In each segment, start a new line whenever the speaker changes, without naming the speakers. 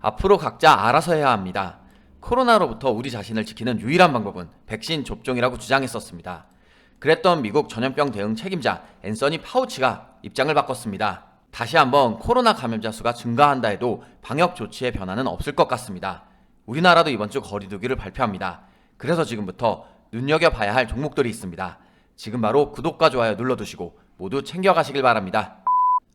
앞으로 각자 알아서 해야 합니다. 코로나로부터 우리 자신을 지키는 유일한 방법은 백신 접종이라고 주장했었습니다. 그랬던 미국 전염병 대응 책임자 앤서니 파우치가 입장을 바꿨습니다. 다시 한번 코로나 감염자 수가 증가한다 해도 방역 조치의 변화는 없을 것 같습니다. 우리나라도 이번 주 거리두기를 발표합니다. 그래서 지금부터 눈여겨봐야 할 종목들이 있습니다. 지금 바로 구독과 좋아요 눌러두시고 모두 챙겨가시길 바랍니다.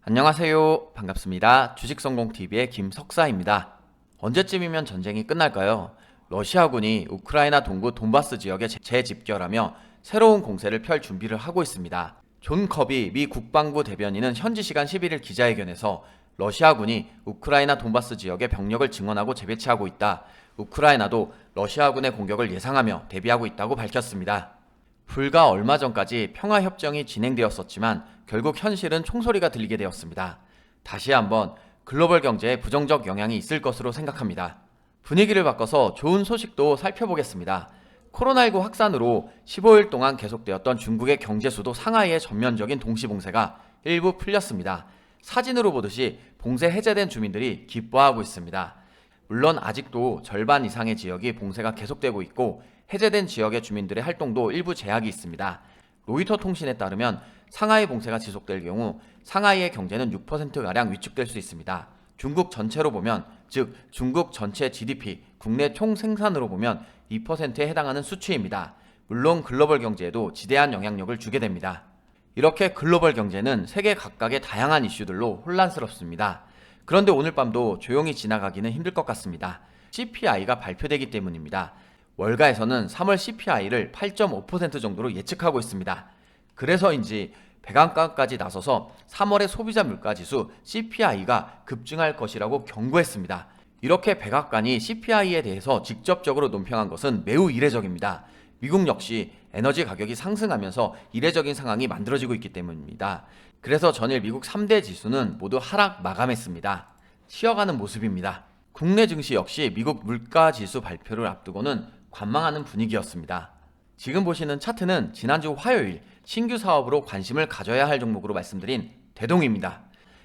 안녕하세요. 반갑습니다. 주식성공TV의 김석사입니다. 언제쯤이면 전쟁이 끝날까요? 러시아군이 우크라이나 동부 돈바스 지역에 재집결하며 새로운 공세를 펼 준비를 하고 있습니다. 존 커비 미 국방부 대변인은 현지 시간 11일 기자회견에서 러시아군이 우크라이나 돈바스 지역에 병력을 증원하고 재배치하고 있다. 우크라이나도 러시아군의 공격을 예상하며 대비하고 있다고 밝혔습니다. 불과 얼마 전까지 평화협정이 진행되었었지만 결국 현실은 총소리가 들리게 되었습니다. 다시 한번 글로벌 경제에 부정적 영향이 있을 것으로 생각합니다. 분위기를 바꿔서 좋은 소식도 살펴보겠습니다. 코로나19 확산으로 15일 동안 계속되었던 중국의 경제수도 상하이의 전면적인 동시봉쇄가 일부 풀렸습니다. 사진으로 보듯이 봉쇄 해제된 주민들이 기뻐하고 있습니다. 물론 아직도 절반 이상의 지역이 봉쇄가 계속되고 있고 해제된 지역의 주민들의 활동도 일부 제약이 있습니다. 로이터 통신에 따르면 상하이 봉쇄가 지속될 경우 상하이의 경제는 6%가량 위축될 수 있습니다. 중국 전체로 보면, 즉 중국 전체 GDP, 국내 총생산으로 보면 2%에 해당하는 수치입니다. 물론 글로벌 경제에도 지대한 영향력을 주게 됩니다. 이렇게 글로벌 경제는 세계 각각의 다양한 이슈들로 혼란스럽습니다. 그런데 오늘 밤도 조용히 지나가기는 힘들 것 같습니다. CPI가 발표되기 때문입니다. 월가에서는 3월 CPI를 8.5% 정도로 예측하고 있습니다. 그래서인지 백악관까지 나서서 3월의 소비자 물가지수 CPI가 급증할 것이라고 경고했습니다. 이렇게 백악관이 CPI에 대해서 직접적으로 논평한 것은 매우 이례적입니다. 미국 역시 에너지 가격이 상승하면서 이례적인 상황이 만들어지고 있기 때문입니다. 그래서 전일 미국 3대 지수는 모두 하락 마감했습니다. 쉬어가는 모습입니다. 국내 증시 역시 미국 물가지수 발표를 앞두고는 관망하는 분위기였습니다. 지금 보시는 차트는 지난주 화요일 신규 사업으로 관심을 가져야 할 종목으로 말씀드린 대동입니다.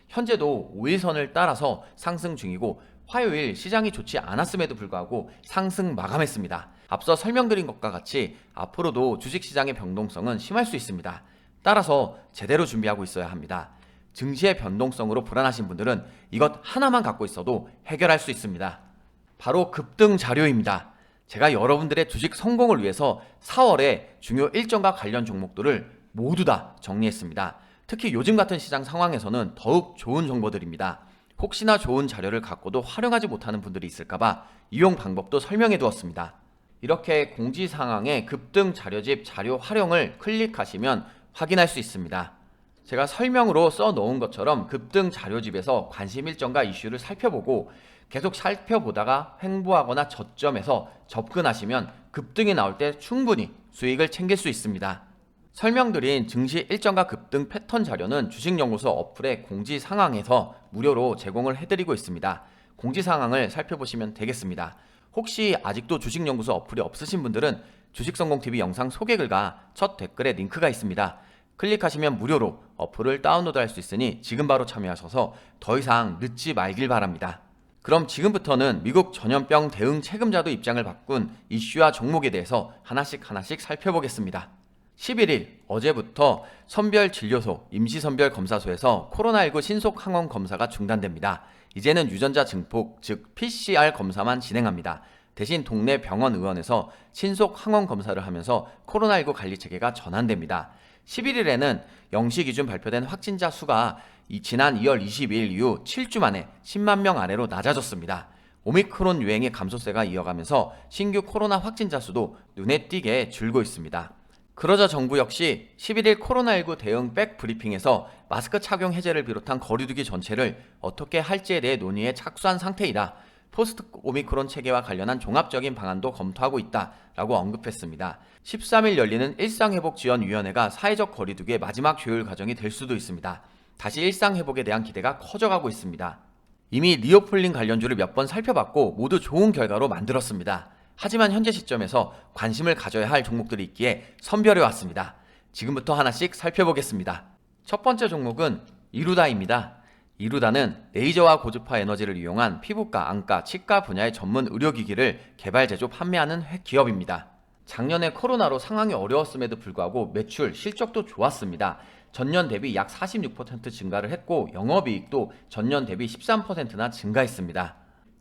현재도 5일선을 따라서 상승 중이고 화요일 시장이 좋지 않았음에도 불구하고 상승 마감했습니다. 앞서 설명드린 것과 같이 앞으로도 주식시장의 변동성은 심할 수 있습니다. 따라서 제대로 준비하고 있어야 합니다. 증시의 변동성으로 불안하신 분들은 이것 하나만 갖고 있어도 해결할 수 있습니다. 바로 급등 자료입니다. 제가 여러분들의 주식 성공을 위해서 4월에 중요 일정과 관련 종목들을 모두 다 정리했습니다. 특히 요즘 같은 시장 상황에서는 더욱 좋은 정보들입니다. 혹시나 좋은 자료를 갖고도 활용하지 못하는 분들이 있을까봐 이용 방법도 설명해 두었습니다. 이렇게 공지사항의 급등 자료집 자료 활용을 클릭하시면 확인할 수 있습니다. 제가 설명으로 써놓은 것처럼 급등 자료집에서 관심 일정과 이슈를 살펴보고 계속 살펴보다가 횡보하거나 저점에서 접근하시면 급등이 나올 때 충분히 수익을 챙길 수 있습니다. 설명드린 증시 일정과 급등 패턴 자료는 주식연구소 어플의 공지 상황에서 무료로 제공을 해드리고 있습니다. 공지 상황을 살펴보시면 되겠습니다. 혹시 아직도 주식연구소 어플이 없으신 분들은 주식성공TV 영상 소개글과 첫 댓글에 링크가 있습니다. 클릭하시면 무료로 어플을 다운로드할 수 있으니 지금 바로 참여하셔서 더 이상 늦지 말길 바랍니다. 그럼 지금부터는 미국 전염병 대응 책임자도 입장을 바꾼 이슈와 종목에 대해서 하나씩 살펴보겠습니다. 11일 어제부터 선별진료소, 임시선별검사소에서 코로나19 신속항원 검사가 중단됩니다. 이제는 유전자 증폭, 즉 PCR 검사만 진행합니다. 대신 동네 병원 의원에서 신속항원 검사를 하면서 코로나19 관리체계가 전환됩니다. 11일에는 0시 기준 발표된 확진자 수가 지난 2월 22일 이후 7주 만에 10만 명 아래로 낮아졌습니다. 오미크론 유행의 감소세가 이어가면서 신규 코로나 확진자 수도 눈에 띄게 줄고 있습니다. 그러자 정부 역시 11일 코로나19 대응 백 브리핑에서 마스크 착용 해제를 비롯한 거리두기 전체를 어떻게 할지에 대해 논의에 착수한 상태이다. 포스트 오미크론 체계와 관련한 종합적인 방안도 검토하고 있다라고 언급했습니다. 13일 열리는 일상회복지원위원회가 사회적 거리두기의 마지막 조율 과정이 될 수도 있습니다. 다시 일상회복에 대한 기대가 커져가고 있습니다. 이미 리오폴린 관련주를 몇 번 살펴봤고 모두 좋은 결과로 만들었습니다. 하지만 현재 시점에서 관심을 가져야 할 종목들이 있기에 선별해 왔습니다. 지금부터 하나씩 살펴보겠습니다. 첫 번째 종목은 이루다입니다. 이루다는 레이저와 고주파 에너지를 이용한 피부과, 안과, 치과 분야의 전문 의료기기를 개발, 제조, 판매하는 기업입니다. 작년에 코로나로 상황이 어려웠음에도 불구하고 매출, 실적도 좋았습니다. 전년 대비 약 46% 증가를 했고 영업이익도 전년 대비 13%나 증가했습니다.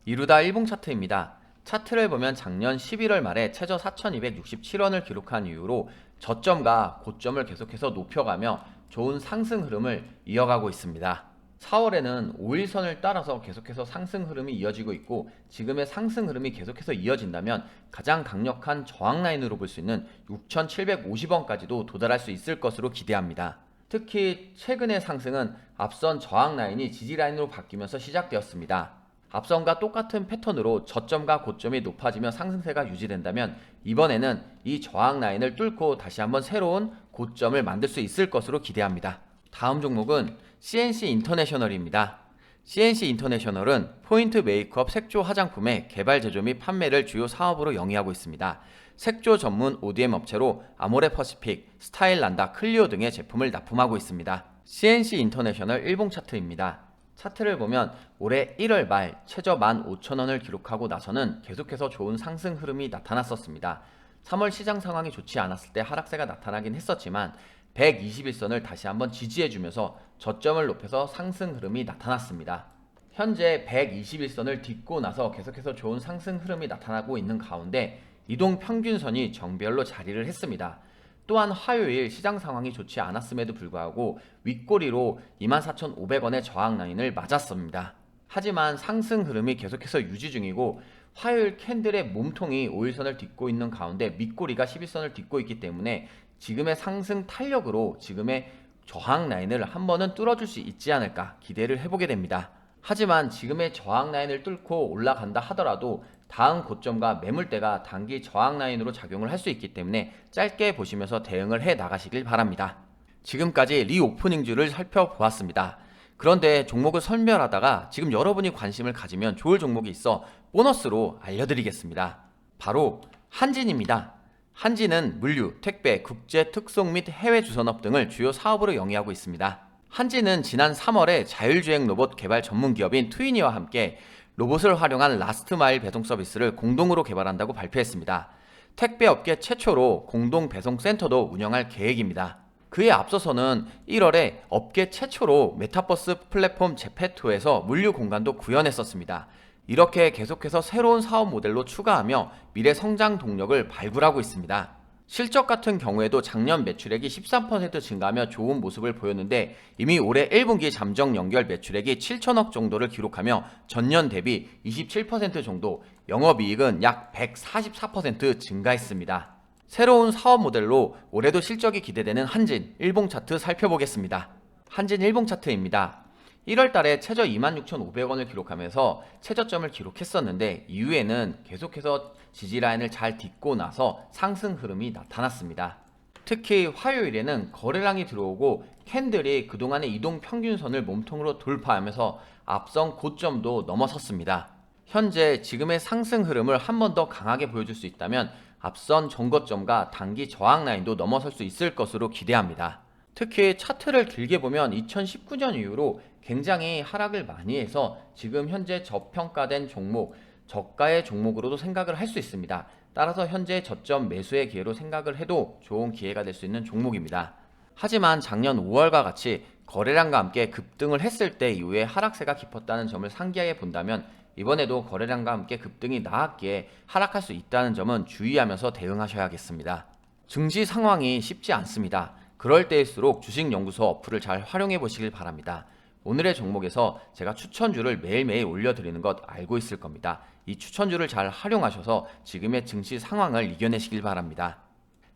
이루다 일봉 차트입니다. 차트를 보면 작년 11월 말에 최저 4,267원을 기록한 이후로 저점과 고점을 계속해서 높여가며 좋은 상승 흐름을 이어가고 있습니다. 4월에는 5일선을 따라서 계속해서 상승 흐름이 이어지고 있고 지금의 상승 흐름이 계속해서 이어진다면 가장 강력한 저항 라인으로 볼 수 있는 6,750원까지도 도달할 수 있을 것으로 기대합니다. 특히 최근의 상승은 앞선 저항 라인이 지지 라인으로 바뀌면서 시작되었습니다. 앞선과 똑같은 패턴으로 저점과 고점이 높아지며 상승세가 유지된다면 이번에는 이 저항 라인을 뚫고 다시 한번 새로운 고점을 만들 수 있을 것으로 기대합니다. 다음 종목은 CNC 인터내셔널입니다. CNC 인터내셔널은 포인트 메이크업 색조 화장품의 개발, 제조 및 판매를 주요 사업으로 영위하고 있습니다. 색조 전문 ODM 업체로 아모레 퍼시픽, 스타일란다, 클리오 등의 제품을 납품하고 있습니다. CNC 인터내셔널 일봉 차트입니다. 차트를 보면 올해 1월 말 최저 15,000원을 기록하고 나서는 계속해서 좋은 상승 흐름이 나타났었습니다. 3월 시장 상황이 좋지 않았을 때 하락세가 나타나긴 했었지만 121선을 다시 한번 지지해주면서 저점을 높여서 상승 흐름이 나타났습니다. 현재 121선을 딛고 나서 계속해서 좋은 상승 흐름이 나타나고 있는 가운데 이동 평균선이 정별로 자리를 했습니다. 또한 화요일 시장 상황이 좋지 않았음에도 불구하고 윗꼬리로 24,500원의 저항 라인을 맞았습니다. 하지만 상승 흐름이 계속해서 유지 중이고 화요일 캔들의 몸통이 5일선을 딛고 있는 가운데 밑꼬리가 11선을 딛고 있기 때문에 지금의 상승 탄력으로 지금의 저항 라인을 한 번은 뚫어줄 수 있지 않을까 기대를 해보게 됩니다. 하지만 지금의 저항 라인을 뚫고 올라간다 하더라도 다음 고점과 매물대가 단기 저항 라인으로 작용을 할 수 있기 때문에 짧게 보시면서 대응을 해 나가시길 바랍니다. 지금까지 리오프닝주를 살펴보았습니다. 그런데 종목을 선별하다가 지금 여러분이 관심을 가지면 좋을 종목이 있어 보너스로 알려드리겠습니다. 바로 한진입니다. 한진은 물류, 택배, 국제, 특송 및 해외 주선업 등을 주요 사업으로 영위하고 있습니다. 한진은 지난 3월에 자율주행 로봇 개발 전문기업인 트위니와 함께 로봇을 활용한 라스트마일 배송 서비스를 공동으로 개발한다고 발표했습니다. 택배업계 최초로 공동 배송센터도 운영할 계획입니다. 그에 앞서서는 1월에 업계 최초로 메타버스 플랫폼 제페토에서 물류 공간도 구현했었습니다. 이렇게 계속해서 새로운 사업 모델로 추가하며 미래 성장 동력을 발굴하고 있습니다. 실적 같은 경우에도 작년 매출액이 13% 증가하며 좋은 모습을 보였는데 이미 올해 1분기 잠정 연결 매출액이 7천억 정도를 기록하며 전년 대비 27% 정도, 영업이익은 약 144% 증가했습니다. 새로운 사업 모델로 올해도 실적이 기대되는 한진 일봉 차트 살펴보겠습니다. 한진 일봉 차트입니다. 1월 달에 최저 26,500원을 기록하면서 최저점을 기록했었는데 이후에는 계속해서 지지라인을 잘 딛고 나서 상승 흐름이 나타났습니다. 특히 화요일에는 거래량이 들어오고 캔들이 그동안의 이동 평균선을 몸통으로 돌파하면서 앞선 고점도 넘어섰습니다. 현재 지금의 상승 흐름을 한 번 더 강하게 보여줄 수 있다면 앞선 전고점과 단기 저항 라인도 넘어설 수 있을 것으로 기대합니다. 특히 차트를 길게 보면 2019년 이후로 굉장히 하락을 많이 해서 지금 현재 저평가된 종목, 저가의 종목으로도 생각을 할 수 있습니다. 따라서 현재 저점 매수의 기회로 생각을 해도 좋은 기회가 될 수 있는 종목입니다. 하지만 작년 5월과 같이 거래량과 함께 급등을 했을 때 이후에 하락세가 깊었다는 점을 상기하에 본다면 이번에도 거래량과 함께 급등이 나왔기에 하락할 수 있다는 점은 주의하면서 대응하셔야겠습니다. 증시 상황이 쉽지 않습니다. 그럴 때일수록 주식연구소 어플을 잘 활용해 보시길 바랍니다. 오늘의 종목에서 제가 추천주를 매일매일 올려드리는 것 알고 있을 겁니다. 이 추천주를 잘 활용하셔서 지금의 증시 상황을 이겨내시길 바랍니다.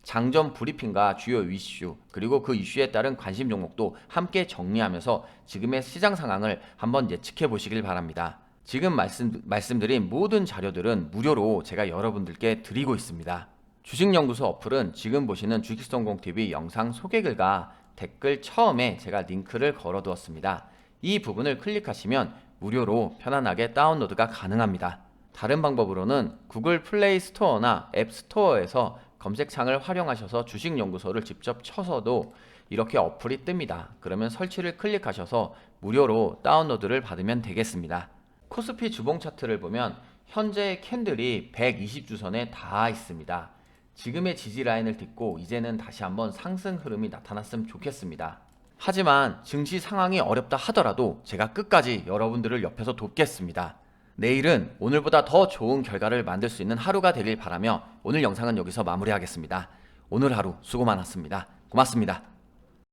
장전 브리핑과 주요 이슈 그리고 그 이슈에 따른 관심 종목도 함께 정리하면서 지금의 시장 상황을 한번 예측해 보시길 바랍니다. 지금 말씀드린 모든 자료들은 무료로 제가 여러분들께 드리고 있습니다. 주식연구소 어플은 지금 보시는 주식성공TV 영상 소개글과 댓글 처음에 제가 링크를 걸어 두었습니다. 이 부분을 클릭하시면 무료로 편안하게 다운로드가 가능합니다. 다른 방법으로는 구글 플레이 스토어나 앱 스토어에서 검색창을 활용하셔서 주식연구소를 직접 쳐서도 이렇게 어플이 뜹니다. 그러면 설치를 클릭하셔서 무료로 다운로드를 받으면 되겠습니다. 코스피 주봉 차트를 보면 현재 캔들이 120주선에 닿아 있습니다. 지금의 지지 라인을 딛고 이제는 다시 한번 상승 흐름이 나타났으면 좋겠습니다. 하지만 증시 상황이 어렵다 하더라도 제가 끝까지 여러분들을 옆에서 돕겠습니다. 내일은 오늘보다 더 좋은 결과를 만들 수 있는 하루가 되길 바라며 오늘 영상은 여기서 마무리하겠습니다. 오늘 하루 수고 많았습니다. 고맙습니다.